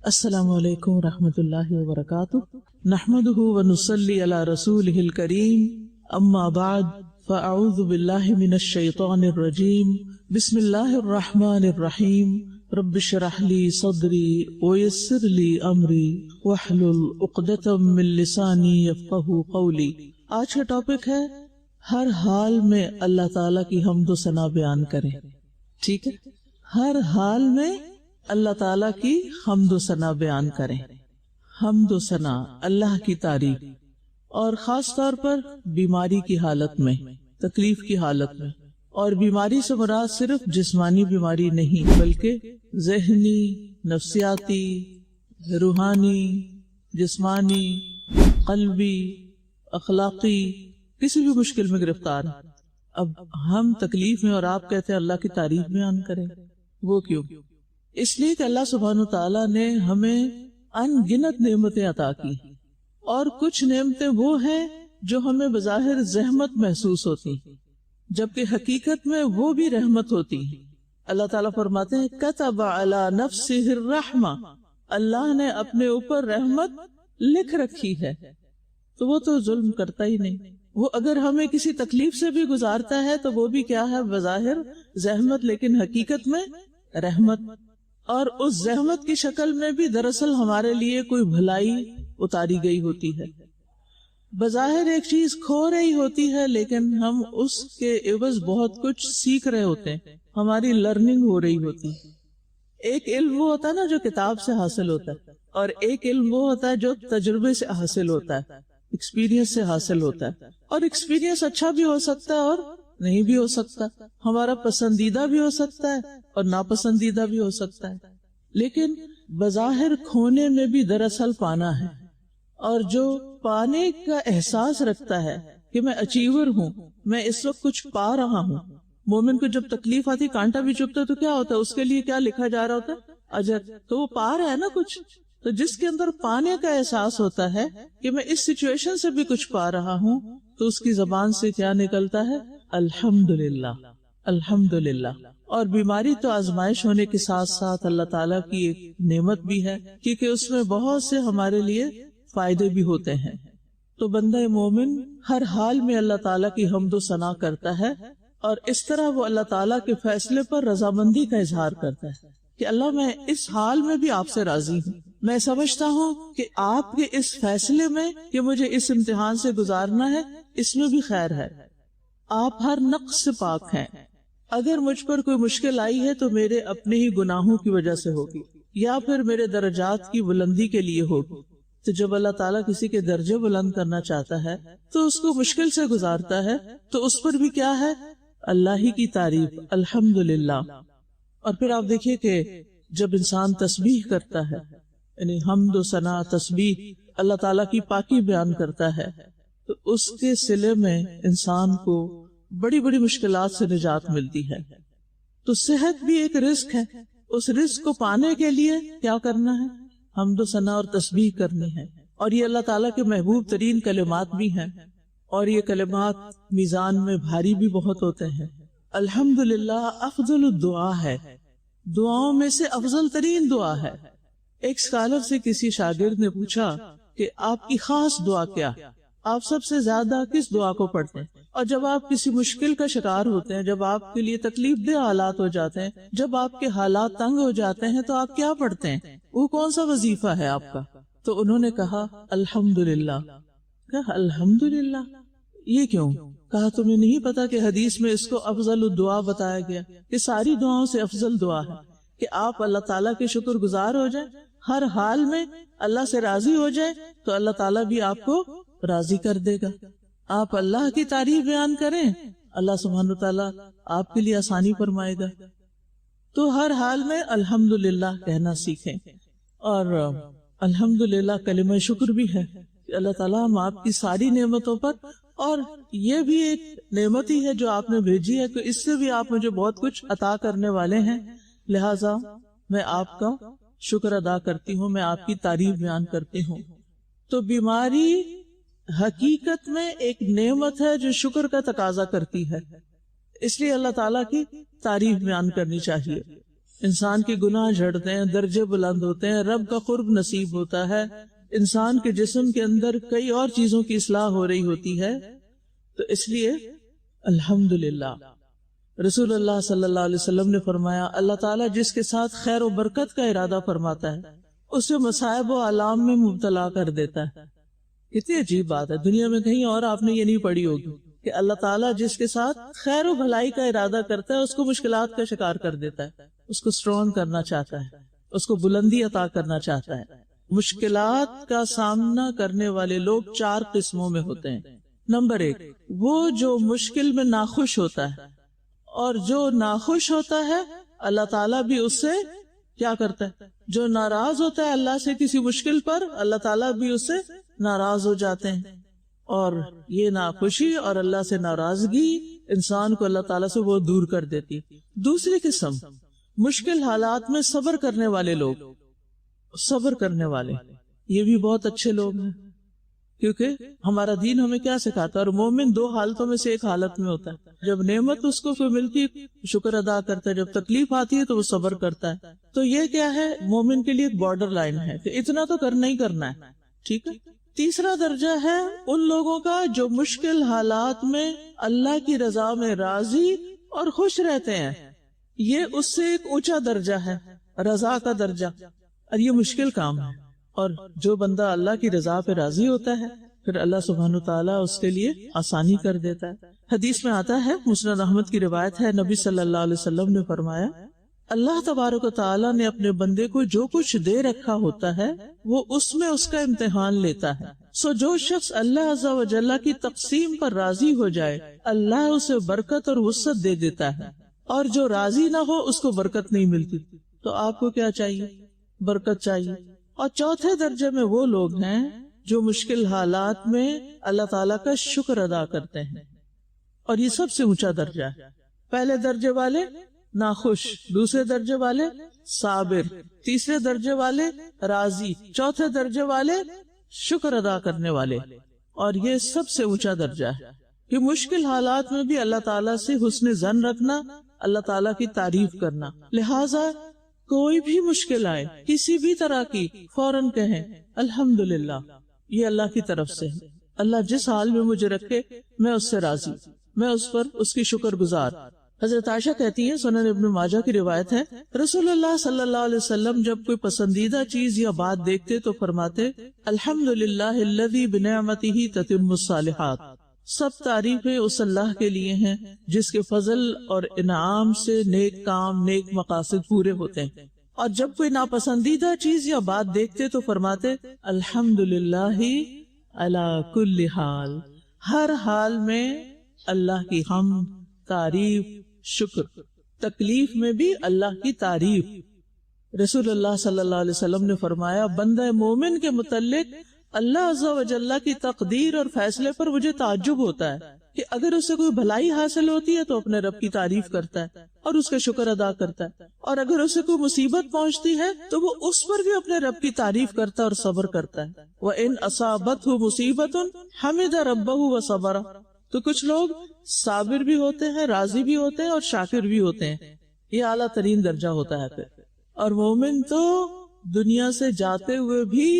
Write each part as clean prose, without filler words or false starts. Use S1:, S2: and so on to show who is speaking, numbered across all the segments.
S1: السلام علیکم ورحمۃ اللہ وبرکاتہ، نحمدہ ونصلی علی رسولہ الکریم، اما بعد فاعوذ باللہ من الشیطان الرجیم، بسم اللہ الرحمن الرحیم، رب اشرح لی صدری ویسر لی امری واحلل عقدۃ من لسانی یفقہوا قولی۔ آج کا ٹاپک ہے ہر حال میں اللہ تعالیٰ کی حمد و ثنا بیان کریں۔ ٹھیک ہے، ہر حال میں اللہ تعالیٰ کی حمد و ثنا بیان کریں۔ حمد و ثنا، اللہ کی تعریف، اور خاص طور پر بیماری کی حالت میں، تکلیف کی حالت میں۔ اور بیماری سے مراد صرف جسمانی بیماری نہیں بلکہ ذہنی، نفسیاتی، روحانی، جسمانی، قلبی، اخلاقی، کسی بھی مشکل میں گرفتار ہیں۔ اب ہم تکلیف میں اور آپ کہتے ہیں اللہ کی تعریف بیان کریں، وہ کیوں؟ اس لیے کہ اللہ سبحانہ تعالیٰ نے ہمیں ان گنت نعمتیں عطا کی، اور کچھ نعمتیں وہ ہیں جو ہمیں بظاہر زحمت محسوس ہوتی جبکہ حقیقت میں وہ بھی رحمت ہوتی ہیں۔ اللہ تعالیٰ فرماتے ہیں کتب علی نفسہ الرحمہ، اللہ نے اپنے اوپر رحمت لکھ رکھی ہے، تو وہ تو ظلم کرتا ہی نہیں۔ وہ اگر ہمیں کسی تکلیف سے بھی گزارتا ہے تو وہ بھی کیا ہے؟ بظاہر زحمت، لیکن حقیقت میں رحمت۔ اور اس زحمت کی شکل میں بھی دراصل ہمارے لیے کوئی بھلائی اتاری گئی ہوتی ہے۔ بظاہر ایک چیز کھو رہی ہوتی ہے لیکن ہم اس کے عوض بہت کچھ سیکھ رہے ہوتے ہیں، ہماری لرننگ ہو رہی ہوتی ہے۔ ایک علم وہ ہوتا ہے نا جو کتاب سے حاصل ہوتا ہے، اور ایک علم وہ ہوتا ہے جو تجربے سے حاصل ہوتا ہے، ایکسپیرینس سے حاصل ہوتا ہے۔ اور ایکسپیرینس اچھا بھی ہو سکتا ہے اور نہیں بھی ہو سکتا، ہمارا پسندیدہ بھی ہو سکتا ہے اور ناپسندیدہ بھی ہو سکتا ہے، لیکن بظاہر کھونے میں بھی دراصل پانا ہے۔ اور جو پانے کا احساس رکھتا ہے کہ میں اچیور ہوں، میں اس وقت کچھ پا رہا ہوں۔ مومن کو جب تکلیف آتی، کانٹا بھی چبھتا ہے تو کیا ہوتا ہے؟ اس کے لیے کیا لکھا جا رہا ہوتا ہے؟ اجر۔ تو وہ پا رہا ہے نا کچھ۔ تو جس کے اندر پانے کا احساس ہوتا ہے کہ میں اس سچویشن سے بھی کچھ پا رہا ہوں، تو اس کی زبان سے کیا نکلتا ہے؟ الحمدللہ، الحمدللہ۔ اور بیماری تو آزمائش ہونے کے ساتھ ساتھ اللہ تعالیٰ کی ایک نعمت بھی ہے، کیونکہ اس میں بہت سے ہمارے لیے فائدے بھی ہوتے ہیں۔ تو بندہ مومن ہر حال میں اللہ تعالیٰ کی حمد و ثنا کرتا ہے، اور اس طرح وہ اللہ تعالیٰ کے فیصلے پر رضامندی کا اظہار کرتا ہے کہ اللہ میں اس حال میں بھی آپ سے راضی ہوں۔ میں سمجھتا ہوں کہ آپ کے اس فیصلے میں کہ مجھے اس امتحان سے گزارنا ہے، اس میں بھی خیر ہے۔ آپ ہر نقص سے پاک ہیں۔ اگر مجھ پر کوئی مشکل آئی ہے تو میرے اپنے ہی گناہوں کی وجہ سے ہوگی، یا پھر میرے درجات کی بلندی کے لیے ہوگی۔ تو جب اللہ تعالیٰ کسی کے درجے بلند کرنا چاہتا ہے تو اس کو مشکل سے گزارتا ہے، تو اس پر بھی کیا ہے؟ اللہ ہی کی تعریف، الحمدللہ۔ اور پھر آپ دیکھیے کہ جب انسان تسبیح کرتا ہے، یعنی حمد و ثنا، تسبیح، اللہ تعالیٰ کی پاکی بیان کرتا ہے، تو اس کے صلے میں انسان کو بڑی بڑی مشکلات سے نجات ملتی ہے۔ تو صحت بھی ایک رزق ہے، اس رزق کو پانے کے لیے کیا کرنا ہے؟ حمد و ثنا اور تسبیح کرنی ہے۔ اور یہ اللہ تعالیٰ کے محبوب ترین کلمات بھی ہیں، اور یہ کلمات میزان میں بھاری بھی بہت ہوتے ہیں۔ الحمدللہ افضل الدعا ہے، دعاؤں میں سے افضل ترین دعا ہے۔ ایک اسکالر سے کسی شاگرد نے پوچھا کہ آپ کی خاص دعا کیا؟ آپ سب سے زیادہ کس دعا کو پڑھتے ہیں؟ اور جب آپ کسی مشکل کا شکار ہوتے ہیں، جب آپ کے لیے تکلیف دہ حالات ہو جاتے ہیں، جب آپ کے حالات تنگ ہو جاتے ہیں، تو آپ کیا پڑھتے ہیں؟ وہ کون سا وظیفہ ہے آپ کا؟ تو انہوں نے کہا الحمدللہ۔ کہا الحمدللہ، یہ کیوں؟ کہا تمہیں نہیں پتا کہ حدیث میں اس کو افضل الدعا بتایا گیا، کہ ساری دعاؤں سے افضل دعا ہے کہ آپ اللہ تعالیٰ کے شکر گزار ہو جائیں، ہر حال میں اللہ سے راضی ہو جائیں، تو اللہ تعالیٰ بھی آپ کو راضی کر دے گا۔ آپ اللہ کی تعریف بیان کریں، اللہ سبحانہ تعالیٰ آپ کے لیے آسانی فرمائے گا۔ تو ہر حال میں الحمدللہ کہنا سیکھیں۔ اور الحمدللہ کلمہ شکر بھی ہے کہ اللہ تعالیٰ ہم آپ کی ساری نعمتوں پر، اور یہ بھی ایک نعمت ہی ہے جو آپ نے بھیجی ہے کہ اس سے بھی آپ مجھے بہت کچھ عطا کرنے والے ہیں، لہٰذا میں آپ کا شکر ادا کرتی ہوں، میں آپ کی تعریف بیان کرتی ہوں۔ تو بیماری حقیقت میں ایک نعمت ہے جو شکر کا تقاضا کرتی ہے، اس لیے اللہ تعالیٰ کی تعریف بیان کرنی چاہیے۔ انسان کے گناہ جھڑتے ہیں، درجے بلند ہوتے ہیں، رب کا قرب نصیب ہوتا ہے، انسان کے جسم کے اندر کئی اور چیزوں کی اصلاح ہو رہی ہوتی ہے. تو اس لیے الحمدللہ رسول اللہ صلی اللہ علیہ وسلم نے فرمایا اللہ تعالیٰ جس کے ساتھ خیر و برکت کا ارادہ فرماتا ہے اسے مصائب و آلام میں مبتلا کر دیتا ہے. کتنی عجیب بات ہے، دنیا میں کہیں اور آپ نے یہ نہیں پڑھی ہوگی کہ اللہ تعالیٰ جس کے ساتھ خیر و بھلائی کا ارادہ کرتا ہے اس کو مشکلات کا شکار کر دیتا ہے، اس کو اسٹرانگ کرنا چاہتا ہے، اس کو بلندی عطا کرنا چاہتا ہے. مشکلات کا سامنا کرنے والے لوگ 4 قسموں میں ہوتے ہیں. نمبر 1 وہ جو مشکل میں ناخوش ہوتا ہے، اور جو ناخوش ہوتا ہے اللہ تعالیٰ بھی اس سے کیا کرتا ہے، جو ناراض ہوتا ہے اللہ سے کسی مشکل پر اللہ تعالیٰ بھی اس سے ناراض ہو جاتے ہیں. اور یہ ناخوشی اور اللہ سے ناراضگی انسان کو اللہ تعالیٰ سے بہت دور کر دیتی. دوسری قسم مشکل حالات میں صبر کرنے والے لوگ. صبر کرنے والے یہ بھی بہت اچھے لوگ ہیں، کیونکہ ہمارا دین ہمیں کیا سکھاتا ہے، اور مومن 2 حالتوں میں سے ایک حالت میں ہوتا ہے. جب نعمت اس کو کوئی ملتی ہے شکر ادا کرتا ہے، جب تکلیف آتی ہے تو وہ صبر کرتا ہے. تو یہ کیا ہے، مومن کے لیے ایک بارڈر لائن ہے کہ اتنا تو کرنا ہی کرنا ہے. ٹھیک ہے. تیسرا درجہ ہے ان لوگوں کا جو مشکل حالات میں اللہ کی رضا میں راضی اور خوش رہتے ہیں. یہ اس سے ایک اونچا درجہ ہے، رضا کا درجہ، اور یہ مشکل کام ہے. اور جو بندہ اللہ کی رضا پہ راضی ہوتا ہے پھر اللہ سبحانہ وتعالیٰ اس کے لیے آسانی کر دیتا ہے. حدیث میں آتا ہے، مسند احمد کی روایت ہے، نبی صلی اللہ علیہ وسلم نے فرمایا اللہ تبارک و تعالیٰ نے اپنے بندے کو جو کچھ دے رکھا ہوتا ہے وہ اس میں اس کا امتحان لیتا ہے. سو جو شخص اللہ عز و جل کی تقسیم پر راضی ہو جائے اللہ اسے برکت اور وسعت دے دیتا ہے، اور جو راضی نہ ہو اس کو برکت نہیں ملتی. تو آپ کو کیا چاہیے، برکت چاہیے. اور چوتھے درجے میں وہ لوگ ہیں جو مشکل حالات میں اللہ تعالیٰ کا شکر ادا کرتے ہیں، اور یہ سب سے اونچا درجہ ہے. پہلے درجے والے ناخوش، دوسرے درجے والے صابر، تیسرے درجے والے راضی، چوتھے درجے والے شکر ادا کرنے والے. اور یہ سب سے اونچا درجہ ہے کہ مشکل حالات میں بھی اللہ تعالیٰ سے حسن ظن رکھنا، اللہ تعالیٰ کی تعریف کرنا. لہٰذا کوئی بھی مشکل آئے کسی بھی طرح کی فوراً کہیں الحمدللہ، یہ اللہ کی طرف سے ہے. اللہ جس حال میں مجھے رکھے میں اس سے راضی، میں اس پر اس کی شکر گزار. حضرت عائشہ کہتی ہیں، سنن ابن ماجہ کی روایت ہے، رسول اللہ صلی اللہ علیہ وسلم جب کوئی پسندیدہ چیز یا بات دیکھتے تو فرماتے الحمدللہ الذی بنعمتہ تتم الصالحات. سب تعریفیں اس اللہ کے لیے ہیں جس کے فضل اور انعام سے نیک کام، نیک مقاصد پورے ہوتے ہیں. اور جب کوئی ناپسندیدہ چیز یا بات دیکھتے تو فرماتے الحمدللہ علی کل حال. ہر حال میں اللہ کی حمد، تعریف، شکر. تکلیف میں بھی اللہ کی تعریف. رسول اللہ صلی اللہ علیہ وسلم نے فرمایا بندہ مومن کے متعلق اللہ عز و جل کی تقدیر اور فیصلے پر مجھے تعجب ہوتا ہے کہ اگر اسے کوئی بھلائی حاصل ہوتی ہے تو اپنے رب کی تعریف کرتا ہے اور اس کا شکر ادا کرتا ہے، اور اگر اسے کوئی مصیبت پہنچتی ہے تو وہ اس پر بھی اپنے رب کی تعریف کرتا ہے اور صبر کرتا ہے. وَإِنْ أَصَابَتْهُ مُصِيبَةٌ حَمِدَ رَبَّهُ وَصَبَرَ. تو کچھ لوگ صابر بھی ہوتے ہیں، راضی بھی ہوتے ہیں، اور شاکر بھی ہوتے ہیں. یہ اعلیٰ ترین درجہ ہوتا ہے پھر. اور مومن تو دنیا سے جاتے ہوئے بھی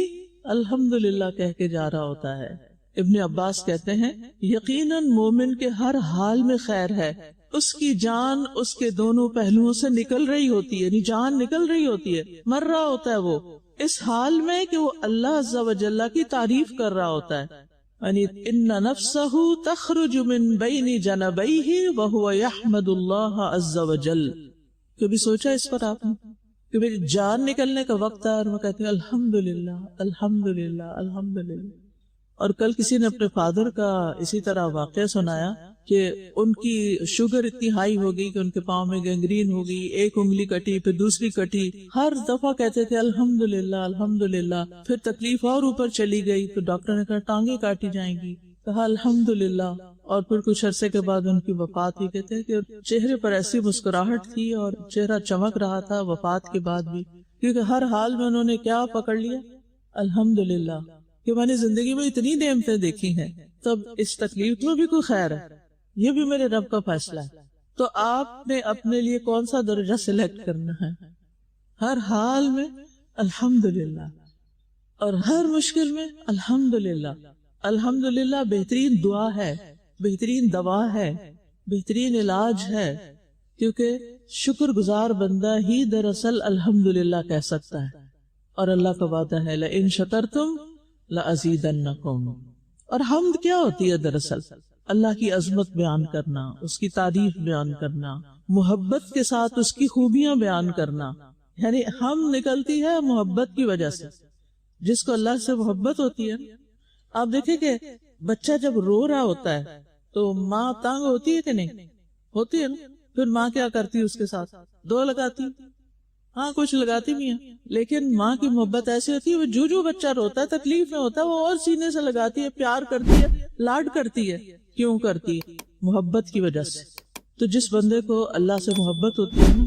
S1: الحمدللہ کہہ کے جا رہا ہوتا ہے. ابن عباس کہتے ہیں یقیناً مومن کے ہر حال میں خیر ہے. اس کی جان اس کے دونوں پہلوؤں سے نکل رہی ہوتی ہے، یعنی جان نکل رہی ہوتی ہے، مر رہا ہوتا ہے وہ اس حال میں کہ وہ اللہ عز و جل کی تعریف کر رہا ہوتا ہے. یعنی ان نفسہ تخرج من بین جنبیہ وہو یحمد اللہ عز و جل. کبھی سوچا اس پر آپ نے کہ میری جان نکلنے کا وقت ہے اور میں کہتی ہوں الحمدللہ الحمدللہ الحمدللہ. اور کل کسی نے اپنے فادر کا اسی طرح واقعہ سنایا کہ ان کی شوگر اتنی ہائی ہو گئی کہ ان کے پاؤں میں گینگرین ہو گئی، ایک انگلی کٹی پھر دوسری کٹی. ہر دفعہ کہتے تھے الحمدللہ الحمدللہ. پھر تکلیف اور اوپر چلی گئی تو ڈاکٹر نے کہا ٹانگیں کاٹی جائیں گی، کہا الحمدللہ. اور پھر کچھ عرصے کے بعد ان کی وفات ہوئی. کہتے ہیں کہ چہرے پر ایسی مسکراہٹ تھی اور چہرہ چمک رہا تھا وفات کے بعد بھی، کیونکہ ہر حال میں انہوں نے کیا پکڑ لیا، الحمدللہ. کہ میں نے زندگی میں اتنی نعمتیں دیکھی ہیں، تب اس تکلیف میں بھی کوئی خیر ہے، یہ بھی میرے رب کا فیصلہ ہے. تو آپ نے اپنے لیے کون سا درجہ سلیکٹ کرنا ہے؟ ہر حال میں الحمدللہ، اور ہر مشکل میں الحمدللہ۔ الحمدللہ بہترین دعا ہے، بہترین دوا ہے، بہترین علاج ہے، کیونکہ شکر گزار بندہ ہی دراصل الحمدللہ کہہ سکتا ہے، اور اللہ کا وعدہ ہے لَإِن شَكَرْتُمْ لَأَزِيدَنَّكُمْ۔ اور حمد کیا ہوتی ہے دراصل؟ اللہ کی عظمت بیان کرنا، اس کی تعریف بیان کرنا، محبت کے ساتھ اس کی خوبیاں بیان کرنا، یعنی ہم نکلتی ہے محبت کی وجہ سے۔ جس کو اللہ سے محبت ہوتی ہے، آپ دیکھیں کہ بچہ جب رو رہا ہوتا ہے تو ماں تنگ ہوتی ہے کہ نہیں ہوتی ہے نا؟ پھر ماں کیا کرتی ہے اس کے ساتھ؟ دو لگاتی، ہاں کچھ لگاتی بھی ہیں، لیکن ماں کی محبت ایسی ہوتی ہے، وہ جو بچہ روتا ہے تکلیف میں ہوتا ہے وہ اور سینے سے لگاتی ہے، پیار کرتی ہے، لاڈ کرتی ہے۔ کیوں کرتی ہے؟ محبت کی وجہ سے۔ تو جس بندے کو اللہ سے محبت ہوتی ہے نا،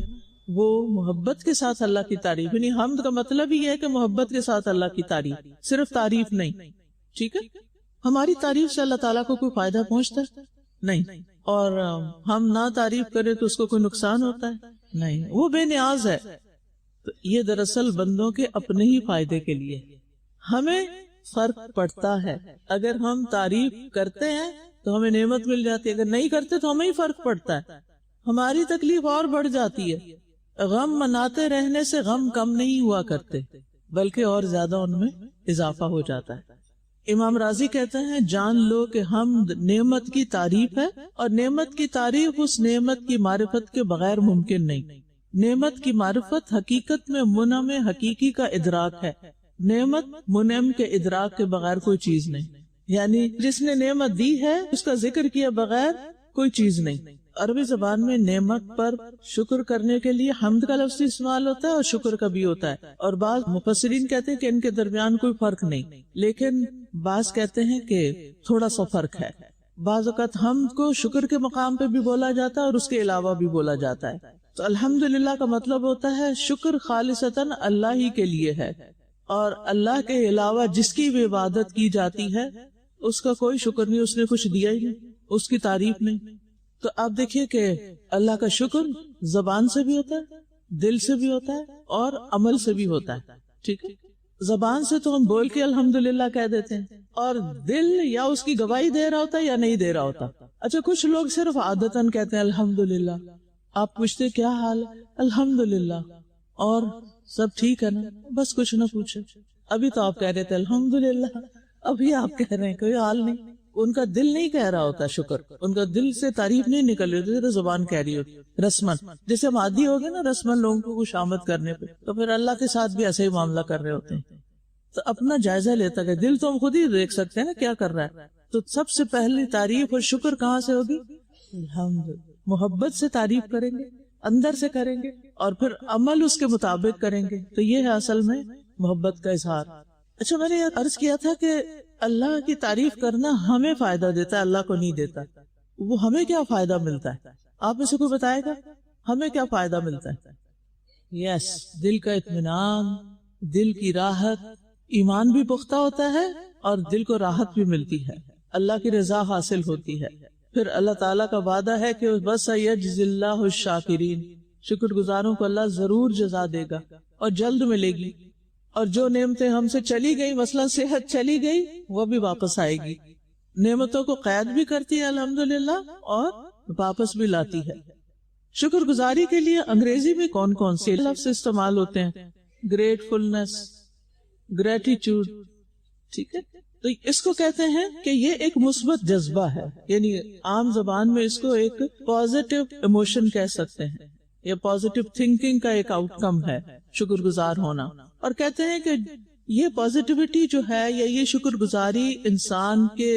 S1: وہ محبت کے ساتھ اللہ کی تعریف، یعنی حمد کا مطلب ہی ہے کہ محبت کے ساتھ اللہ کی تعریف، صرف تعریف نہیں، ٹھیک ہے؟ ہماری تعریف سے اللہ تعالیٰ کو کوئی فائدہ پہنچتا ہے؟ نہیں، اور ہم نہ تعریف کریں تو اس کو کوئی نقصان ہوتا ہے؟ نہیں، وہ بے نیاز ہے۔ تو یہ دراصل بندوں کے اپنے ہی فائدے کے لیے۔ ہمیں فرق پڑتا ہے، اگر ہم تعریف کرتے ہیں تو ہمیں نعمت مل جاتی ہے، اگر نہیں کرتے تو ہمیں ہی فرق پڑتا ہے، ہماری تکلیف اور بڑھ جاتی ہے۔ غم مناتے رہنے سے غم کم نہیں ہوا کرتے، بلکہ اور زیادہ ان میں اضافہ ہو جاتا ہے۔ امام راضی کہتے ہیں جان لو کہ حمد نعمت کی تعریف ہے، اور نعمت کی تعریف اس نعمت کی معرفت کے بغیر ممکن نہیں۔ نعمت کی معرفت حقیقت میں منعم حقیقی کا ادراک ہے، نعمت منعم کے ادراک کے بغیر کوئی چیز نہیں، یعنی جس نے نعمت دی ہے اس کا ذکر کیے بغیر کوئی چیز نہیں۔ عربی زبان میں نعمت پر شکر کرنے کے لیے حمد کا لفظ استعمال ہوتا ہے اور شکر کا بھی ہوتا ہے، اور بعض مفسرین کہتے ہیں کہ ان کے درمیان کوئی فرق نہیں، لیکن بعض کہتے ہیں کہ تھوڑا سا فرق ہے۔ بعض اوقات حمد کو شکر کے مقام پہ بھی بولا جاتا ہے اور اس کے علاوہ بھی بولا جاتا ہے۔ تو الحمدللہ کا مطلب ہوتا ہے شکر خالصتاً اللہ ہی کے لیے ہے، اور اللہ کے علاوہ جس کی بھی عبادت کی جاتی ہے اس کا کوئی شکر نہیں، اس نے کچھ دیا ہی نہیں، اس کی تعریف نہیں۔ تو آپ دیکھیے کہ اللہ کا شکر زبان سے بھی ہوتا ہے، دل سے بھی ہوتا ہے، اور عمل سے بھی ہوتا ہے، ٹھیک ہے؟ زبان سے تو ہم بول کے الحمدللہ کہہ دیتے ہیں، اور دل یا اس کی گواہی دے رہا ہوتا ہے یا نہیں دے رہا ہوتا۔ اچھا، کچھ لوگ صرف عادتاً کہتے ہیں الحمدللہ، آپ پوچھتے کیا حال ہے؟ الحمدللہ، اور سب ٹھیک ہے نا؟ بس کچھ نہ پوچھے، ابھی تو آپ کہہ رہے تھے الحمدللہ، ابھی آپ کہہ رہے ہیں کوئی حال نہیں۔ ان کا دل نہیں کہہ رہا ہوتا شکر، ان کا دل سے تعریف نہیں نکل رہی ہوتی، زبان کہہ رہی ہوتی رسمن۔ جیسے ہم عادی ہو گئے نا رسمن لوگوں کو خوش آمد کرنے پہ، تو پھر اللہ کے ساتھ بھی ایسے ہی معاملہ کر رہے ہوتے ہیں۔ تو اپنا جائزہ لیتا کہ دل تو ہم خود ہی دیکھ سکتے ہیں نا کیا کر رہا ہے۔ تو سب سے پہلی تعریف اور شکر کہاں سے ہوگی؟ الحمدللہ، محبت سے تعریف کریں گے، اندر سے کریں گے، اور پھر عمل اس کے مطابق کریں گے، تو یہ ہے اصل میں محبت کا اظہار۔ اچھا، میں نے یہ عرض کیا تھا کہ اللہ کی تعریف کرنا ہمیں فائدہ دیتا ہے، اللہ کو نہیں دیتا۔ وہ ہمیں کیا فائدہ ملتا ہے؟ آپ میں سے کوئی بتائے گا ہمیں کیا فائدہ ملتا ہے؟ یس، دل کا اطمینان، دل کی راحت، ایمان بھی پختہ ہوتا ہے اور دل کو راحت بھی ملتی ہے، اللہ کی رضا حاصل ہوتی ہے۔ پھر اللہ تعالیٰ کا وعدہ ہے کہ بس یجزی اللہ الشاکرین، شکر گزاروں کو اللہ ضرور جزا دے گا اور جلد ملے گی، اور جو نعمتیں ہم سے چلی گئی، مثلا صحت چلی گئی، وہ بھی واپس آئے گی۔ نعمتوں کو قید بھی کرتی ہے الحمدللہ اور واپس بھی لاتی ہے۔ شکر گزاری کے لیے انگریزی میں کون کون سے لفظ استعمال ہوتے ہیں؟ گریٹفلنس، گریٹیٹیوڈ، ٹھیک ہے؟ تو اس کو کہتے ہیں کہ یہ ایک مثبت جذبہ ہے، یعنی عام زبان میں اس کو ایک پازیٹیو ایموشن کہہ سکتے ہیں، یا پازیٹیو تھنکنگ کا ایک آؤٹ کم ہے شکر گزار ہونا۔ اور کہتے ہیں کہ یہ پازیٹیوٹی جو ہے یا یہ شکر گزاری انسان کے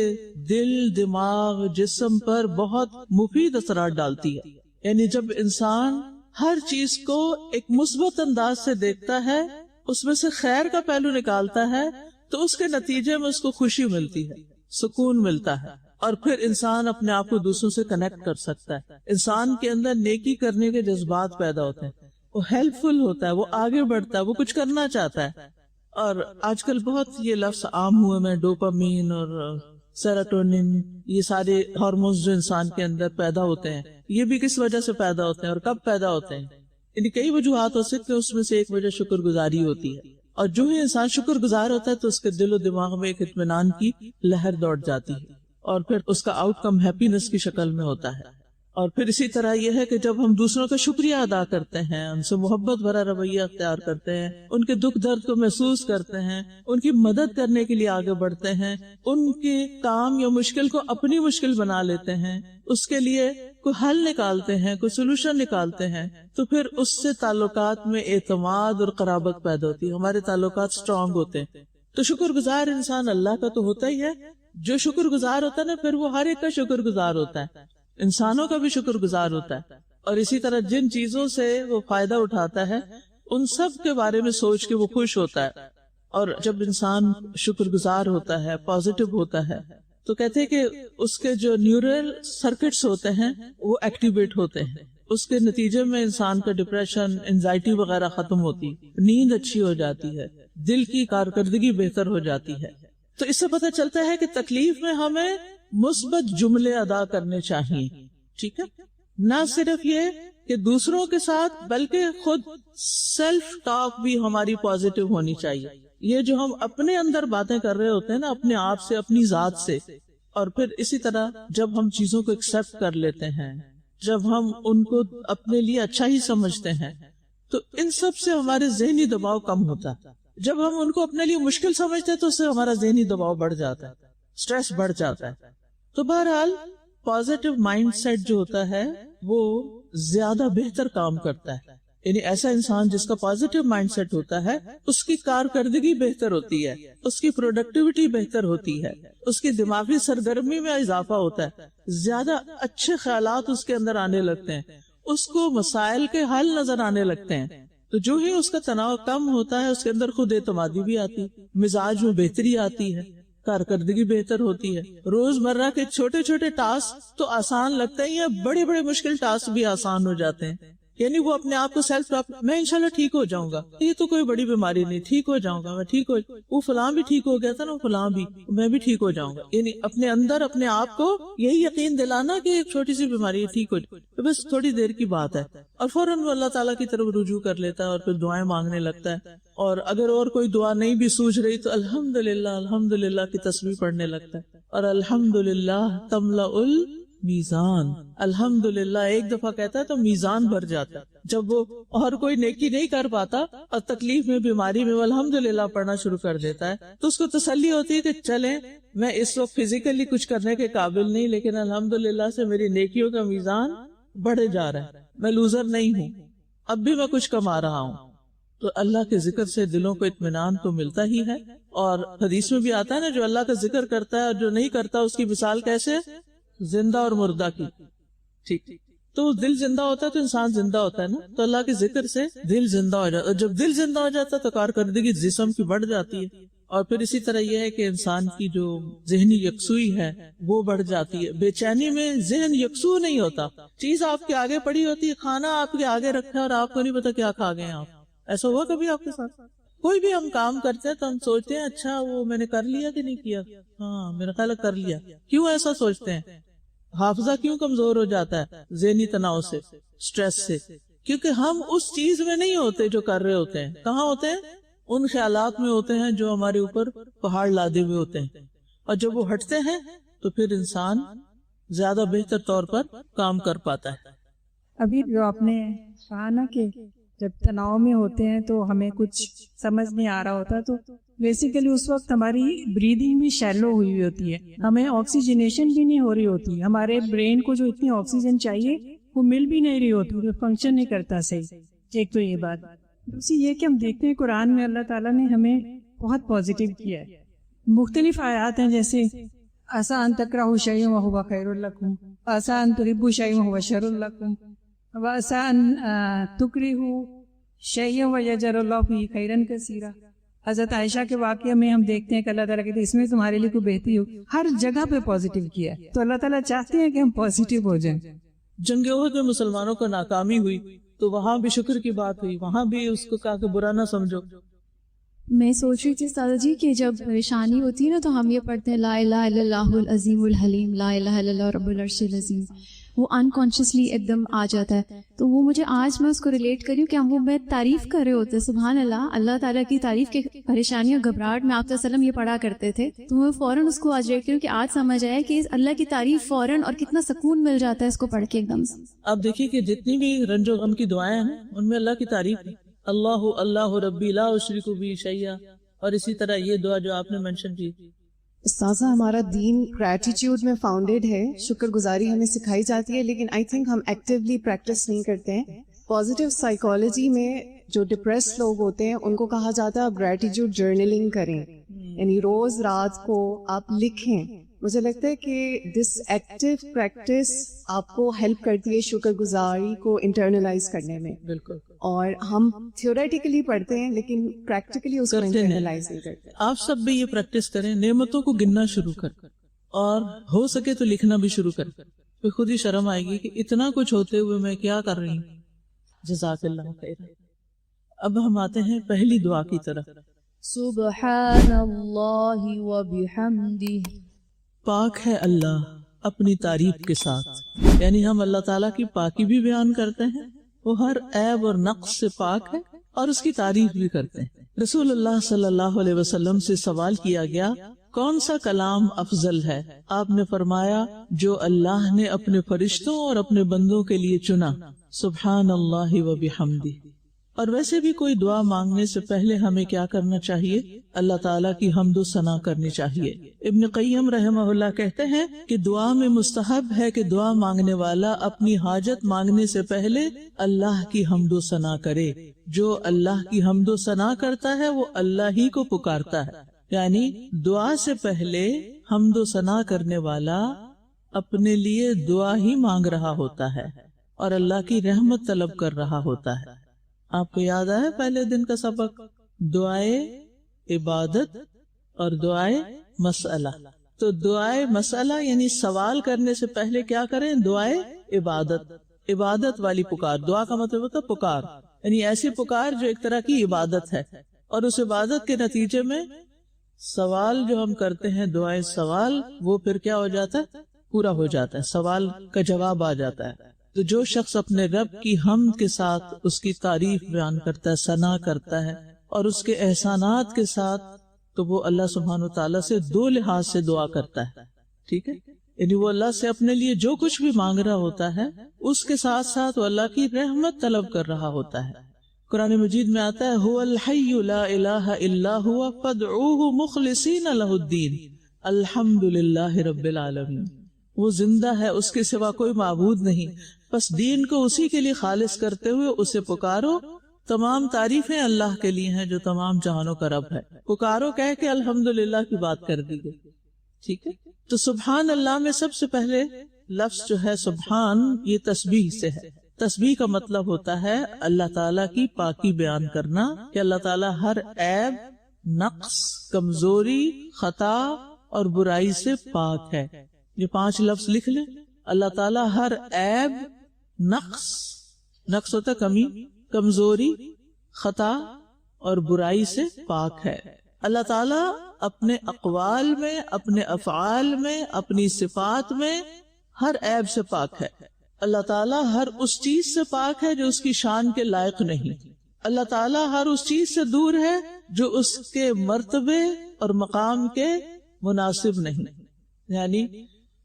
S1: دل، دماغ، جسم پر بہت مفید اثرات ڈالتی ہے۔ یعنی جب انسان ہر چیز کو ایک مثبت انداز سے دیکھتا ہے، اس میں سے خیر کا پہلو نکالتا ہے، تو اس کے نتیجے میں اس کو خوشی ملتی ہے، سکون ملتا ہے، اور پھر انسان اپنے آپ کو دوسروں سے کنیکٹ کر سکتا ہے۔ انسان کے اندر نیکی کرنے کے جذبات پیدا ہوتے ہیں، وہ ہیلپ فل ہوتا ہے، وہ آگے بڑھتا ہے، وہ کچھ کرنا چاہتا ہے۔ اور آج کل بہت یہ لفظ عام ہوئے میں ڈوپامین اور سیروٹونن، یہ سارے ہارمونز جو انسان کے اندر پیدا ہوتے ہیں، یہ بھی کس وجہ سے پیدا ہوتے ہیں اور کب پیدا ہوتے ہیں؟ یعنی کئی وجوہات ہو سکتے ہیں، اس میں سے ایک وجہ شکر گزاری ہوتی ہے، اور جو ہی انسان شکر گزار ہوتا ہے تو اس کے دل و دماغ میں ایک اطمینان کی لہر دوڑ جاتی ہے، اور پھر اس کا آؤٹ کم ہیپینس کی شکل میں ہوتا ہے۔ اور پھر اسی طرح یہ ہے کہ جب ہم دوسروں کا شکریہ ادا کرتے ہیں، ان سے محبت بھرا رویہ اختیار کرتے ہیں، ان کے دکھ درد کو محسوس کرتے ہیں، ان کی مدد کرنے کے لیے آگے بڑھتے ہیں، ان کے کام یا مشکل کو اپنی مشکل بنا لیتے ہیں، اس کے لیے کوئی حل نکالتے ہیں، کوئی سولوشن نکالتے ہیں، تو پھر اس سے تعلقات میں اعتماد اور قرابت پیدا ہوتی ہے، ہمارے تعلقات سٹرونگ ہوتے ہیں۔ تو شکر گزار انسان اللہ کا تو ہوتا ہی ہے، جو شکر گزار ہوتا ہے نا پھر وہ ہر ایک کا شکر گزار ہوتا ہے، انسانوں کا بھی شکر گزار ہوتا ہے، اور اسی طرح جن چیزوں سے وہ فائدہ اٹھاتا ہے ان سب کے بارے میں سوچ کے وہ خوش ہوتا ہے۔ اور جب انسان شکر گزار ہوتا ہے، پازیٹو ہوتا ہے، تو کہتے ہیں کہ اس کے جو نیورل سرکٹس ہوتے ہیں وہ ایکٹیویٹ ہوتے ہیں، اس کے نتیجے میں انسان کا ڈپریشن، انزائٹی وغیرہ ختم ہوتی، نیند اچھی ہو جاتی ہے، دل کی کارکردگی بہتر ہو جاتی ہے۔ تو اس سے پتہ چلتا ہے کہ تکلیف میں ہمیں مثبت جملے ادا کرنے چاہیے، ٹھیک ہے، نہ صرف یہ کہ دوسروں کے ساتھ بلکہ خود سیلف ٹاک بھی ہماری پازیٹو ہونی چاہیے۔ یہ جو ہم اپنے اندر باتیں کر رہے ہوتے ہیں نا، اپنے آپ سے، اپنی ذات سے، اور پھر اسی طرح جب ہم چیزوں کو ایکسپٹ کر لیتے ہیں، جب ہم ان کو اپنے لیے اچھا ہی سمجھتے ہیں، تو ان سب سے ہمارے ذہنی دباؤ کم ہوتا ہے۔ جب ہم ان کو اپنے لیے مشکل سمجھتے ہیں تو اس سے ہمارا ذہنی دباؤ بڑھ جاتا ہے، سٹریس بڑھ جاتا ہے۔ تو بہرحال پازیٹو مائنڈ سیٹ جو ہوتا ہے وہ زیادہ بہتر کام کرتا ہے، یعنی ایسا انسان جس کا پازیٹو مائنڈ سیٹ ہوتا ہے اس کی کارکردگی بہتر ہوتی ہے، اس کی پروڈکٹیوٹی بہتر ہوتی ہے، اس کی دماغی سرگرمی میں اضافہ ہوتا ہے، زیادہ اچھے خیالات اس کے اندر آنے لگتے ہیں، اس کو مسائل کے حل نظر آنے لگتے ہیں۔ تو جو ہی اس کا تناؤ کم ہوتا ہے اس کے اندر خود اعتمادی بھی آتی، مزاج میں بہتری آتی ہے، کارکردگی بہتر ہوتی ہے، روز مرہ کے چھوٹے چھوٹے ٹاسک تو آسان لگتے ہی ہیں، بڑے بڑے مشکل ٹاسک بھی آسان ہو جاتے ہیں، یعنی وہ اپنے آپ کو سیلف ٹاک، میں انشاءاللہ ٹھیک ہو جاؤں گا، یہ تو کوئی بڑی بیماری نہیں، ٹھیک ہو جاؤں گا، میں ٹھیک ہو، وہ فلاں بھی ٹھیک ہو گیا تھا نا، فلاں بھی، میں بھی ٹھیک ہو جاؤں گا، یعنی اپنے اندر اپنے آپ کو یہی یقین دلانا کہ ایک چھوٹی سی بیماری ہے، ٹھیک ہو جائے، بس تھوڑی دیر کی بات ہے، اور فوراً وہ اللہ تعالیٰ کی طرف رجوع کر لیتا ہے اور پھر دعائیں مانگنے لگتا ہے، اور اگر اور کوئی دعا نہیں بھی سوچ رہی تو الحمدللہ الحمدللہ کی تسبیح پڑھنے لگتا ہے، اور الحمدللہ تملأ میزان، الحمدللہ ایک دفعہ کہتا ہے تو میزان بھر جاتا ہے۔ جب وہ اور کوئی نیکی نہیں کر پاتا اور تکلیف میں، بیماری میں، وہ الحمدللہ پڑھنا شروع کر دیتا ہے تو اس کو تسلی ہوتی ہے کہ چلیں میں اس وقت فزیکلی کچھ کرنے کے قابل نہیں، لیکن الحمدللہ سے میری نیکیوں کا میزان بڑھے جا رہا ہے، میں لوزر نہیں ہوں، اب بھی میں کچھ کما رہا ہوں۔ تو اللہ کے ذکر سے دلوں کو اطمینان تو ملتا ہی ہے، اور حدیث میں بھی آتا ہے نا، جو اللہ کا ذکر کرتا ہے اور جو نہیں کرتا اس کی مثال کیسے، زندہ اور مردہ کی، ٹھیک، تو دل زندہ ہوتا ہے تو انسان زندہ ہوتا ہے نا، تو اللہ کے ذکر سے دل زندہ ہو جاتا ہے، جب دل زندہ ہو جاتا ہے تو کارکردگی جسم کی بڑھ جاتی ہے، اور پھر اسی طرح یہ ہے کہ انسان کی جو ذہنی یکسوئی ہے وہ بڑھ جاتی ہے۔ بے چینی میں ذہن یکسو نہیں ہوتا، چیز آپ کے آگے پڑی ہوتی ہے، کھانا آپ کے آگے رکھا ہے اور آپ کو نہیں پتا کیا کھا گئے آپ، ایسا ہوا کبھی آپ کے ساتھ؟ کوئی بھی ہم کام کرتے ہیں تو ہم سوچتے ہیں اچھا وہ میں نے کر لیا کہ نہیں کیا، ہاں میرا خیال ہے کر لیا، کیوں ایسا سوچتے ہیں؟ حافظہ کیوں کمزور ہو جاتا ہے؟ ذہنی تناؤ سے، سٹریس سے، کیونکہ ہم اس چیز میں نہیں ہوتے جو کر رہے ہوتے ہیں، کہاں ہوتے ہیں؟ ان خیالات میں ہوتے ہیں جو ہمارے اوپر پہاڑ لادے ہوئے ہوتے ہیں، اور جب وہ ہٹتے ہیں تو پھر انسان زیادہ بہتر طور پر کام کر پاتا ہے۔
S2: ابھی جو آپ نے کہا نا کہ جب تناؤ میں ہوتے ہیں تو ہمیں کچھ سمجھ نہیں آ رہا ہوتا، تو بیسیکلی اس وقت ہماری بریدنگ بھی شیلو ہوئی ہوتی ہے، ہمیں آکسیجنیشن بھی نہیں ہو رہی ہوتی، ہمارے برین کو جو اتنی آکسیجن چاہیے وہ مل بھی نہیں رہی ہوتی، وہ فنکشن نہیں کرتا صحیح۔ ایک تو یہ بات، دوسری یہ کہ ہم دیکھتے ہیں قرآن میں اللہ تعالیٰ نے ہمیں بہت پازیٹیو کیا ہے، مختلف آیات ہیں، جیسے عسیٰ ان تکرہوا شیئا وہو خیر لکم، عسیٰ ان تحبوا شیئا وہو شر لکم، وعسیٰ ان تکرہوا شیئا ویجعل اللہ فیہ خیرا کثیرا۔ حضرت عائشہ کے واقعے میں ہم دیکھتے ہیں کہ اللہ تعالیٰ کہتے ہیں اس میں تمہارے لیے کوئی بہتری ہو، ہر جگہ پہ پازیٹیو کیا ہے، تو اللہ تعالیٰ چاہتے ہیں کہ ہم پازیٹیو ہو جائیں۔
S1: جنگ احد میں مسلمانوں کو ناکامی ہوئی تو وہاں بھی شکر کی بات ہوئی، وہاں بھی اس کو کہا کہ برا نہ سمجھو،
S3: میں سوچ رہی تھی سادہ جی کہ جب پریشانی ہوتی ہے نا تو ہم یہ پڑھتے ہیں لا الہ الا اللہ العظیم الحلیم، لا الہ الا اللہ رب العرش العظیم، وہ انکانشیسلی ایک دم آ جاتا ہے. تو وہ مجھے آج میں اس کو ریلیٹ کر رہی ہوں کہ ہم وہ میں تعریف کر رہے ہوتے ہیں سبحان اللہ، اللہ تعالیٰ کی تعریف کے پریشانیوں گھبراہٹ میں آپ وسلم یہ پڑھا کرتے تھے. تو میں فوراً اس کو آج ریلیٹ کروں کہ آج سمجھ آیا کہ اللہ کی تعریف فوراً اور کتنا سکون مل جاتا ہے اس کو پڑھ کے ایک دم سے.
S1: آپ دیکھیے کہ جتنی بھی رنج و غم کی دعائیں ہیں ان میں اللہ کی تعریف ہے، اللہ اللہ ربی لا اشرک بہ شیئا، اور اسی طرح یہ دعا جو آپ نے منشن کی.
S4: استاذہ ہمارا دین گریٹیٹیوڈ میں فاؤنڈیڈ ہے، شکر گزاری ہمیں سکھائی جاتی ہے، لیکن آئی تھنک ہم ایکٹیولی پریکٹس نہیں کرتے ہیں. پازیٹیو سائیکالوجی میں جو ڈپریس لوگ ہوتے ہیں ان کو کہا جاتا ہے آپ گریٹیٹیوڈ جرنلنگ کریں، یعنی روز رات کو آپ لکھیں. مجھے لگتا ہے کہ دس ایکٹیو پریکٹس آپ کو ہیلپ کرتی ہے شکر گزاری کو انٹرنلائز کرنے میں.
S1: بالکل.
S4: اور ہم تھیوریٹیکلی پڑھتے ہیں لیکن پریکٹیکلی اس کو انٹرنلائز نہیں کرتے.
S1: آپ سب بھی یہ پریکٹس کریں، نعمتوں کو گننا شروع کر، اور ہو سکے تو لکھنا بھی شروع کر. پھر خود ہی شرم آئے گی کہ اتنا کچھ ہوتے ہوئے میں کیا کر رہی ہوں. جزاک اللہ خیر. اب ہم آتے ہیں پہلی دعا کی طرف.
S3: سبحان اللہ و بحمدہ،
S1: پاک ہے اللہ اپنی تعریف کے ساتھ، یعنی ہم اللہ تعالیٰ کی پاکی بھی بیان کرتے ہیں، وہ ہر عیب اور نقص سے پاک ہے، اور اس کی تعریف بھی کرتے ہیں. رسول اللہ صلی اللہ علیہ وسلم سے سوال کیا گیا کون سا کلام افضل ہے؟ آپ نے فرمایا جو اللہ نے اپنے فرشتوں اور اپنے بندوں کے لیے چنا، سبحان اللہ و بحمدہ. اور ویسے بھی کوئی دعا مانگنے سے پہلے ہمیں کیا کرنا چاہیے؟ اللہ تعالیٰ کی حمد و ثنا کرنی چاہیے. ابن قیم رحمہ اللہ کہتے ہیں کہ دعا میں مستحب ہے کہ دعا مانگنے والا اپنی حاجت مانگنے سے پہلے اللہ کی حمد و ثنا کرے. جو اللہ کی حمد و ثنا کرتا ہے وہ اللہ ہی کو پکارتا ہے. یعنی دعا سے پہلے حمد و ثنا کرنے والا اپنے لیے دعا ہی مانگ رہا ہوتا ہے اور اللہ کی رحمت طلب کر رہا ہوتا ہے. آپ کو یاد ہے پہلے دن کا سبق، دعائے عبادت اور دعائے مسئلہ. تو دعائے مسئلہ یعنی سوال کرنے سے پہلے کیا کریں؟ دعائے عبادت، عبادت والی پکار. دعا کا مطلب ہوتا ہے پکار، یعنی ایسی پکار جو ایک طرح کی عبادت ہے، اور اس عبادت کے نتیجے میں سوال جو ہم کرتے ہیں دعائے سوال، وہ پھر کیا ہو جاتا ہے؟ پورا ہو جاتا ہے، سوال کا جواب آ جاتا ہے. تو جو شخص اپنے رب کی حمد کے ساتھ اس کی تعریف بیان کرتا ہے، ثنا کرتا ہے، اور اس کے احسانات کے ساتھ، تو وہ اللہ سبحانہ و تعالیٰ سے دو لحاظ سے دعا کرتا ہے. ٹھیک ہے، یعنی وہ اللہ سے اپنے لیے جو کچھ بھی مانگ رہا ہوتا ہے اس کے ساتھ ساتھ وہ اللہ کی رحمت طلب کر رہا ہوتا ہے. قرآن مجید میں آتا ہے هو الحی لا الہ الا هو فادعوه مخلصین لہ الدین الحمد للہ رب العالمین. وہ زندہ ہے، اس کے سوا کوئی معبود نہیں، بس دین کو اسی کے لیے خالص کرتے ہوئے اسے پکارو. تمام تعریفیں اللہ کے لیے ہیں جو تمام جہانوں کا رب ہے. پکارو کہہ کے الحمدللہ کی بات کر دی گئی. ٹھیک ہے، تو سبحان اللہ میں سب سے پہلے لفظ جو ہے سبحان، یہ تسبیح سے ہے. تسبیح کا مطلب ہوتا ہے اللہ تعالیٰ کی پاکی بیان کرنا، کہ اللہ تعالیٰ ہر عیب، نقص، کمزوری، خطا اور برائی سے پاک ہے. یہ 5 لفظ لکھ لیں. اللہ تعالیٰ ہر عیب، نقص ہوتا کمی، کمزوری، خطا اور برائی سے پاک ہے. اللہ تعالیٰ اپنے اقوال میں، اپنے افعال میں، اپنی صفات میں ہر عیب سے پاک ہے. اللہ تعالیٰ ہر اس چیز سے پاک ہے جو اس کی شان کے لائق نہیں. اللہ تعالیٰ ہر اس چیز سے دور ہے جو اس کے مرتبے اور مقام کے مناسب نہیں. یعنی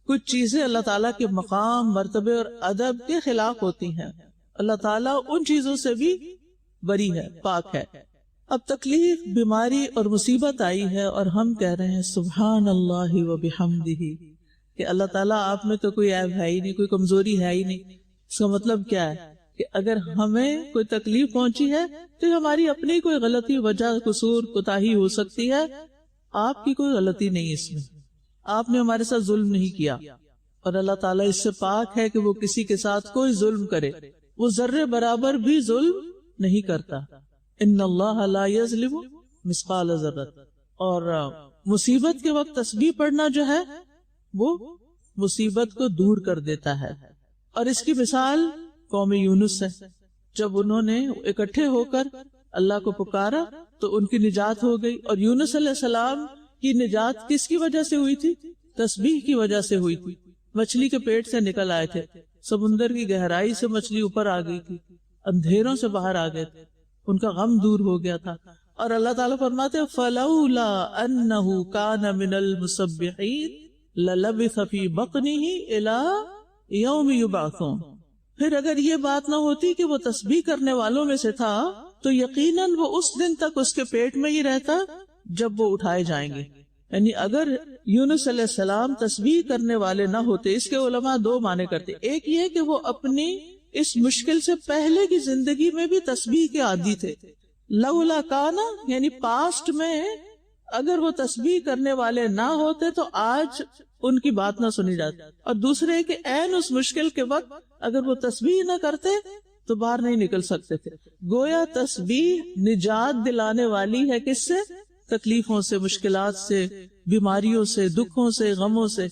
S1: کچھ چیزیں اللہ تعالیٰ کے مقام، مرتبے اور ادب کے خلاف ہوتی ہیں. اللہ تعالیٰ ان چیزوں سے بھی بری ہے، پاک ہے. اب تکلیف، بیماری اور مصیبت آئی ہے اور ہم کہہ رہے ہیں سبحان اللہ و بحمدہ، کہ اللہ تعالیٰ آپ میں تو کوئی عیب ہے ہی نہیں، کوئی کمزوری ہے ہی نہیں. اس کا مطلب کیا ہے؟ کہ اگر ہمیں کوئی تکلیف پہنچی ہے تو ہماری اپنی کوئی غلطی، وجہ، قصور، کوتاہی ہو سکتی ہے. آپ کی کوئی غلطی نہیں اس میں، آپ نے ہمارے ساتھ ظلم نہیں کیا، اور اللہ تعالیٰ اس سے پاک ہے کہ وہ کسی کے ساتھ کوئی ظلم کرے. وہ ذرے برابر بھی ظلم نہیں کرتا. ان اللہ لا یظلم مثقال ذرہ. اور مصیبت کے وقت تسبیح پڑھنا جو ہے وہ مصیبت کو دور کر دیتا ہے. اور اس کی مثال قوم یونس ہے. جب انہوں نے اکٹھے ہو کر اللہ کو پکارا تو ان کی نجات ہو گئی. اور یونس علیہ السلام کی نجات کس کی وجہ سے ہوئی تھی؟ تسبیح کی وجہ سے ہوئی تھی. مچھلی کے پیٹ سے نکل آئے تھے, سمندر کی گہرائی سے مچھلی اوپر آ گئی تھی, اندھیروں سے باہر آ گئے تھے, ان کا غم دور ہو گیا تھا. اور اللہ تعالیٰ فرماتے ہیں فَلَوْلَا أَنَّهُ كَانَ مِنَ الْمُسَبِّحِينَ لَلَبِثَ فِي بَطْنِهِ إِلَىٰ يَوْمِ يُبْعَثُونَ. پھر اگر یہ بات نہ ہوتی کہ وہ تسبیح کرنے والوں میں سے تھا تو یقیناً وہ اس دن تک اس کے پیٹ میں ہی رہتا جب وہ اٹھائے جائیں گے. یعنی اگر یونس علیہ السلام تسبیح کرنے والے نہ ہوتے, اس کے علماء دو معنی کرتے. ایک یہ کہ وہ اپنی اس مشکل سے پہلے کی زندگی میں بھی تسبیح کے عادی تھے. لولا کانا یعنی پاسٹ میں اگر وہ تسبیح کرنے والے نہ ہوتے تو آج ان کی بات نہ سنی جاتی. اور دوسرے کہ عین اس مشکل کے وقت اگر وہ تسبیح نہ کرتے تو باہر نہیں نکل سکتے تھے. گویا تسبیح نجات دلانے والی ہے کس سے؟ تکلیفوں سے, مشکلات سے, بیماریوں سے, دکھوں سے, غموں سے.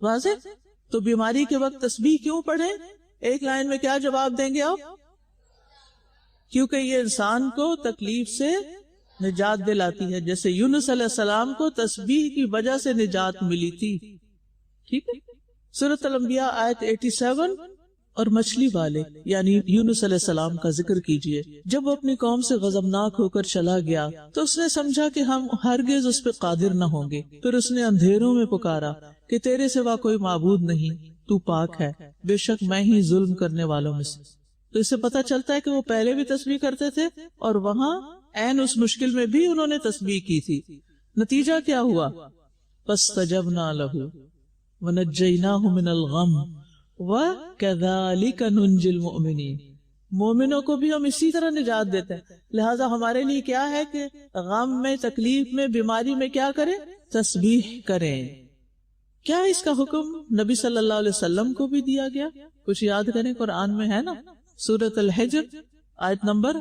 S1: واضح؟ تو بیماری کے وقت تسبیح کیوں پڑھیں؟ ایک لائن میں کیا جواب دیں گے آپ؟ کیونکہ یہ انسان کو تکلیف سے نجات دلاتی ہے, جیسے یونس علیہ السلام کو تسبیح کی وجہ سے نجات ملی تھی. ٹھیک ہے. سورۃ الانبیاء آیت 87. اور مچھلی والے یعنی یونس علیہ السلام کا ذکر کیجئے. جب وہ اپنی قوم سے غضبناک ہو کر چلا گیا تو اس نے سمجھا کہ ہم ہرگز اس پہ قادر نہ ہوں گے. پھر اس نے اندھیروں میں پکارا کہ تیرے سوا کوئی معبود نہیں, تو پاک ہے, بے شک میں ہی ظلم کرنے والوں میں سے. تو اس سے پتہ چلتا ہے کہ وہ پہلے بھی تسبیح کرتے تھے اور وہاں عین اس مشکل میں بھی انہوں نے تسبیح کی تھی. نتیجہ کیا ہوا؟ فاستجبنا له ونجیناہ من الغم وَكَذَلِكَ نُنْجِ الْمُؤْمِنِينَ. مومنوں کو بھی ہم اسی طرح نجات دیتے ہیں. لہٰذا ہمارے لیے کیا ہے کہ غم میں, تکلیف میں, بیماری میں کیا کریں؟ تسبیح کریں. کیا اس کا حکم نبی صلی اللہ علیہ وسلم کو بھی دیا گیا؟ کچھ یاد کریں, قرآن میں ہے نا, سورۃ الحجر آیت نمبر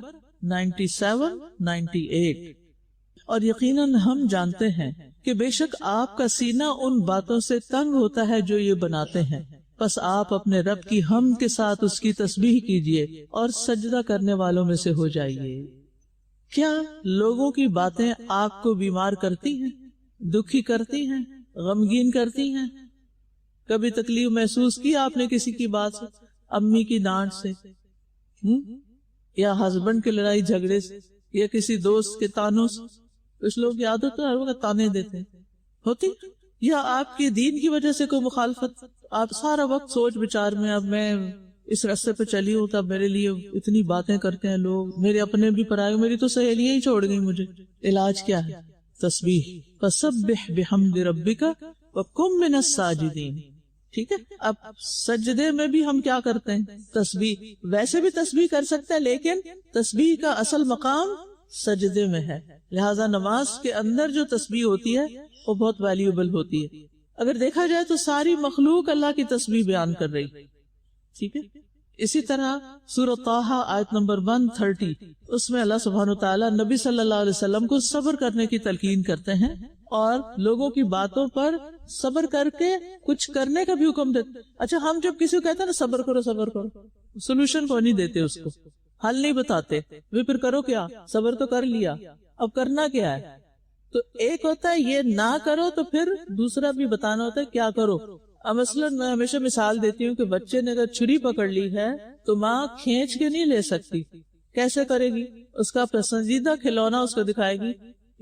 S1: 97-98. اور یقیناً ہم جانتے ہیں کہ بے شک آپ کا سینہ ان باتوں سے تنگ ہوتا ہے جو یہ بناتے ہیں, بس آپ اپنے رب کی حمد کے ساتھ اس کی تسبیح کیجئے اور سجدہ کرنے والوں میں سے ہو جائیے. کیا لوگوں کی باتیں آپ کو بیمار کرتی ہیں, دکھی کرتی ہیں, غمگین کرتی ہیں؟ کبھی تکلیف محسوس کی آپ نے کسی کی بات سے, امی کی ڈانٹ سے, یا ہسبینڈ کی لڑائی جھگڑے سے, یا کسی دوست کے تانوں سے؟ کچھ لوگ یاد ہوتا ہے ہر وقت تانے دیتے ہوتی, یا آپ کے دین کی وجہ سے کوئی مخالفت, آپ سارا وقت سوچ بچار میں, اب میں اس راستے پہ چلی ہوں تب میرے لیے اتنی باتیں کرتے ہیں لوگ, میرے اپنے بھی پرائے, میری تو سہیلیاں ہی چھوڑ گئی مجھے. علاج کیا ہے؟ تسبیح. فسبح بحمد ربک وکن من الساجدین. ٹھیک ہے. اب سجدے میں بھی ہم کیا کرتے ہیں؟ تسبیح. ویسے بھی تسبیح کر سکتے ہیں لیکن تسبیح کا اصل مقام سجدے میں ہے. لہذا نماز کے اندر جو تسبیح ہوتی ہے وہ بہت ویلیوبل ہوتی ہے. اگر دیکھا جائے تو ساری مخلوق اللہ کی تسبیح بیان کر رہی. ٹھیک ہے. اسی طرح سورۃ طٰہٰ آیت نمبر 130, اس میں اللہ سبحانہ وتعالیٰ نبی صلی اللہ علیہ وسلم کو صبر کرنے کی تلقین کرتے ہیں اور لوگوں کی باتوں پر صبر کر کے کچھ کرنے کا بھی حکم دیتے. اچھا, ہم جب کسی کو کہتے ہیں نا صبر کرو صبر کرو, سولوشن کو نہیں دیتے, اس کو حل نہیں بتاتے, وہ پھر کرو کیا؟ صبر تو کر لیا, اب کرنا کیا ہے؟ تو ایک ہوتا ہے یہ نہ کرو, تو پھر دوسرا بھی بتانا ہوتا ہے کیا کرو. اب مثلاً میں ہمیشہ مثال دیتی ہوں کہ بچے نے اگر چھری پکڑ لی ہے تو ماں کھینچ کے نہیں لے سکتی. کیسے کرے گی؟ اس کا پسندیدہ کھلونا اس کو دکھائے گی,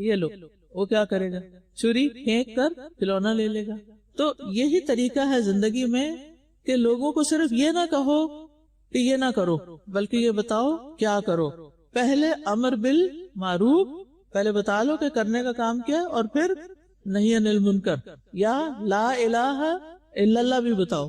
S1: یہ لو. وہ کیا کرے گا؟ چھری پھینک کر کھلونا لے لے گا. تو یہی طریقہ ہے زندگی میں کہ لوگوں کو صرف یہ نہ کہو کہ یہ نہ کرو, بلکہ یہ بتاؤ کیا کرو. پہلے امر بالمعروف, پہلے بتا لو کہ کرنے کا کام کیا ہے, اور پھر نہی عن المنکر یا لا الہ الا اللہ بھی بتاؤ,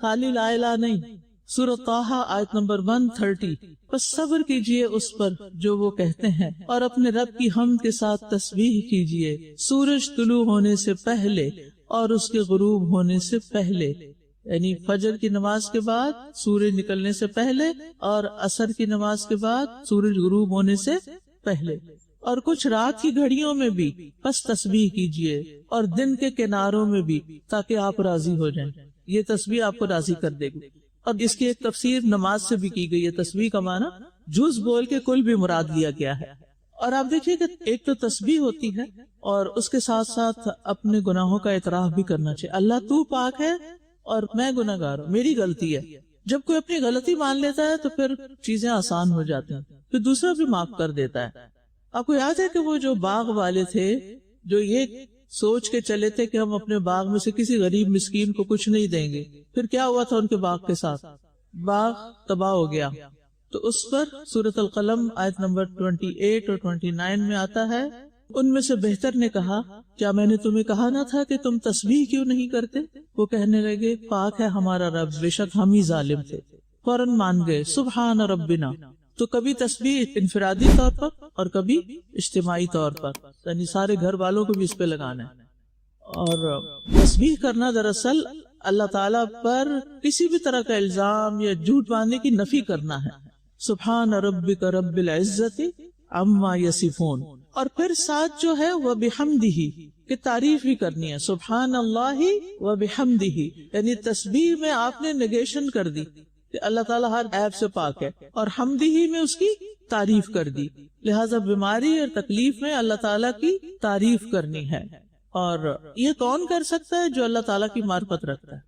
S1: خالی لا الہ نہیں. سورۃ طٰہٰ آیت نمبر 130. بس صبر کیجئے اس پر جو وہ کہتے ہیں اور اپنے رب کی حمد کے ساتھ تسبیح کیجئے سورج طلوع ہونے سے پہلے اور اس کے غروب ہونے سے پہلے, یعنی فجر کی نماز کے بعد, سورج نکلنے سے پہلے, اور عصر کی نماز کے بعد سورج غروب ہونے سے پہلے, اور کچھ رات کی گھڑیوں میں بھی. بس تسبیح کیجئے اور دن کے کناروں میں بھی, تاکہ آپ راضی ہو جائیں. یہ تسبیح آپ کو راضی کر دے گی. اور اس کی ایک تفسیر نماز سے بھی کی گئی ہے. تسبیح کا معنی جز بول کے کل بھی مراد لیا گیا ہے. اور آپ دیکھیے کہ ایک تو تسبیح ہوتی ہے اور اس کے ساتھ ساتھ اپنے گناہوں کا اعتراف بھی کرنا چاہیے. اللہ تو پاک ہے اور میں گناہگار ہوں, میری غلطی ہے. جب کوئی اپنی غلطی مان لیتا ہے تو پھر چیزیں آسان ہو جاتی ہیں, پھر دوسرا بھی معاف کر دیتا ہے. آپ کو یاد ہے کہ وہ جو باغ والے تھے جو یہ سوچ کے چلے تھے کہ ہم اپنے باغ میں سے کسی غریب مسکین کو کچھ نہیں دیں گے, پھر کیا ہوا تھا ان کے باغ کے ساتھ؟ باغ تباہ ہو گیا. تو اس پر سورۃ القلم آیت نمبر 28 اور 29 میں آتا ہے, ان میں سے بہتر نے کہا کیا میں نے تمہیں کہا نہ تھا کہ تم تسبیح کیوں نہیں کرتے؟ وہ کہنے لگے پاک ہے ہمارا رب, بے شک ہم ہی ظالم تھے. فوراً مان گئے سبحان ربنا. تو کبھی تسبیح انفرادی طور پر اور کبھی اجتماعی طور پر, یعنی سارے گھر والوں کو بھی اس پہ لگانا ہے. اور تسبیح کرنا دراصل اللہ تعالیٰ پر کسی بھی طرح کا الزام یا جھوٹ باندھنے کی نفی کرنا ہے. سبحان ربک رب العزت عما یصفون. اور پھر ساتھ جو ہے وہ بحمدہ کہ تعریف بھی کرنی ہے. سبحان اللہ و بحمدہ, یعنی تسبیح میں آپ نے نیگیشن کر دی کہ اللہ تعالیٰ ہر عیب سے پاک ہے, اور حمدہ میں اس کی تعریف کر دی. لہٰذا بیماری اور تکلیف میں اللہ تعالیٰ کی تعریف کرنی ہے. اور یہ کون کر سکتا ہے؟ جو اللہ تعالیٰ کی معرفت رکھتا ہے.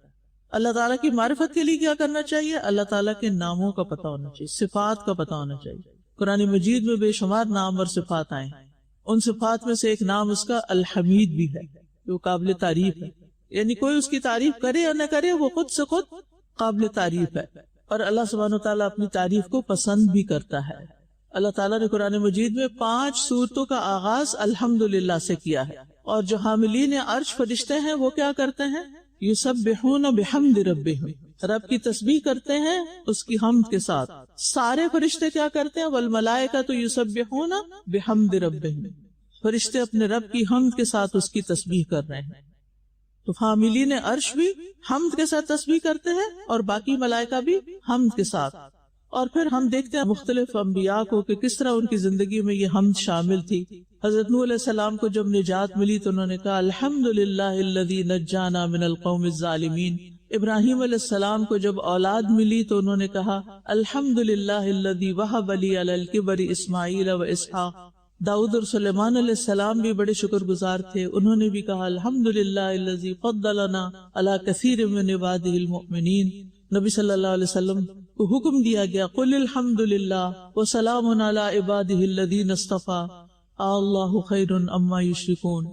S1: اللہ تعالیٰ کی معرفت کے لیے کیا کرنا چاہیے؟ اللہ تعالیٰ کے ناموں کا پتہ ہونا چاہیے, صفات کا پتہ ہونا چاہیے. قرآن مجید میں بے شمار نام اور صفات آئے ہیں. ان صفات میں سے ایک نام اس کا الحمید بھی ہے, جو قابل تعریف ہے. یعنی کوئی اس کی تعریف کرے یا نہ کرے وہ خود سے خود قابل تعریف ہے. اور اللہ سبحانہ وتعالیٰ اپنی تعریف کو پسند بھی کرتا ہے. اللہ تعالیٰ نے قرآن مجید میں 5 سورتوں کا آغاز الحمدللہ سے کیا ہے. اور جو حاملین عرش فرشتے ہیں وہ کیا کرتے ہیں؟ یسبحون بحمد ربہم, رب کی تسبیح کرتے ہیں اس کی حمد کے ساتھ. سارے فرشتے کیا کرتے ہیں؟ والملائکۃ یسبحون بحمد ربہم, فرشتے اپنے رب کی حمد کے ساتھ اس کی تسبیح کر رہے ہیں. تو حاملین عرش بھی حمد کے ساتھ تسبیح کرتے ہیں اور باقی ملائکہ بھی حمد کے ساتھ. اور پھر ہم دیکھتے ہیں مختلف انبیاء کو کہ کس طرح ان کی زندگی میں یہ حمد شامل تھی. حضرت نوح علیہ السلام کو جب نجات ملی تو انہوں نے کہا الحمدللہ الذی نجانا من القوم الظالمین. ابراہیم علیہ السلام کو جب اولاد ملی تو انہوں نے کہا الحمدللہ الذی وہب لی علی الکبر اسماعیل و اسحاق. داؤد اور سلیمان علیہ السلام بھی بڑے شکر گزار تھے, انہوں نے بھی کہا الحمدللہ الذی فضلنا علی کثیر من عبادہ المؤمنین. نبی صلی اللہ علیہ وسلم کو حکم دیا گیا قل الحمدللہ وسلام علی عبادہ الذین اصطفیٰ اللہ خیر اما یشرکون.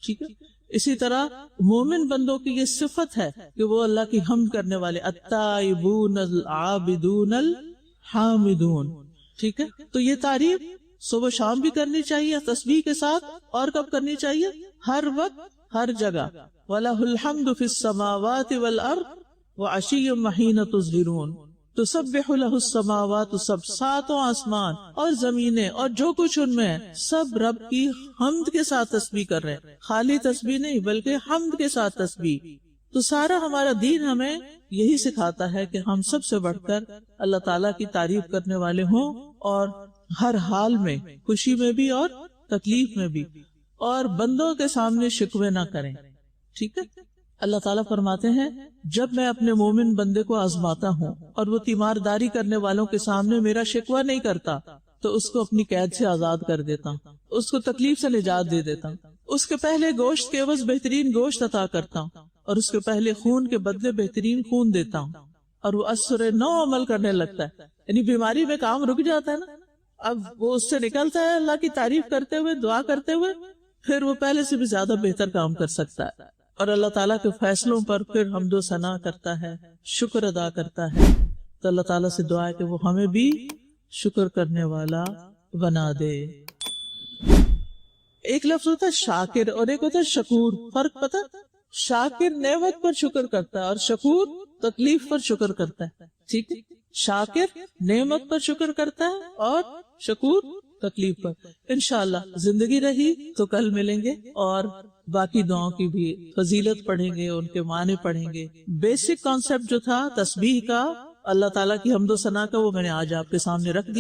S1: ٹھیک ہے, اسی طرح مومن بندوں کی یہ صفت ہے کہ وہ اللہ کی حمد کرنے والے, التائبون العابدون الحامدون. ٹھیک ہے, تو یہ تعریف صبح شام بھی کرنی چاہیے تسبیح کے ساتھ. اور کب کرنی چاہیے؟ ہر وقت ہر جگہ. وَلَهُ الْحَمْدُ فِي السَّمَاوَاتِ وَالْأَرْضِ وَعَشِيًّا وَحِينَ تُظْهِرُونَ. تسبح له السماوات, سب ساتوں آسمان اور زمینیں اور جو کچھ ان میں ہے سب رب کی حمد کے ساتھ تسبیح کر رہے ہیں. خالی تسبیح نہیں بلکہ حمد کے ساتھ تسبیح. تو سارا ہمارا دین ہمیں یہی سکھاتا ہے کہ ہم سب سے بڑھ کر اللہ تعالیٰ کی تعریف کرنے والے ہوں, اور ہر حال میں, خوشی میں بھی اور تکلیف میں بھی, اور بندوں کے سامنے شکوے نہ کریں. ٹھیک ہے, اللہ تعالیٰ فرماتے ہیں جب میں اپنے مومن بندے کو آزماتا ہوں اور وہ تیمارداری کرنے والوں کے سامنے میرا شکوہ نہیں کرتا تو اس کو اپنی قید سے آزاد کر دیتا ہوں, اس کو تکلیف سے نجات دے دیتا ہوں. اس کے پہلے گوشت کے عوض بہترین گوشت عطا کرتا ہوں, اور اس کے پہلے خون کے بدلے بہترین خون دیتا ہوں, اور وہ اثر نو عمل کرنے لگتا ہے. یعنی بیماری میں کام رک جاتا ہے نا, اب وہ اس سے نکلتا ہے اللہ کی تعریف کرتے ہوئے, دعا کرتے ہوئے, پھر وہ پہلے سے بھی زیادہ بہتر کام کر سکتا ہے. اور اللہ تعالیٰ کے فیصلوں پر پھر حمد و ثنا کرتا ہے, شکر ادا کرتا ہے. تو اللہ تعالیٰ سے دعا ہے کہ وہ ہمیں بھی شکر کرنے والا بنا دے. ایک لفظ ہوتا ہے شاکر اور ایک ہوتا ہے شکور. فرق پتہ؟ شاکر نعمت پر شکر کرتا ہے اور شکور تکلیف پر شکر کرتا ہے. ٹھیک ہے, شاکر نعمت پر شکر کرتا ہے اور شکور تکلیف پر. انشاءاللہ زندگی رہی تو کل ملیں گے اور باقی دعاؤں کی بھی فضیلت پڑھیں گے, ان کے معنی پڑھیں گے. بیسک کانسیپٹ جو تھا تسبیح کا, اللہ تعالیٰ کی حمد و ثنا کا, وہ میں نے آج آپ کے سامنے رکھ دیا.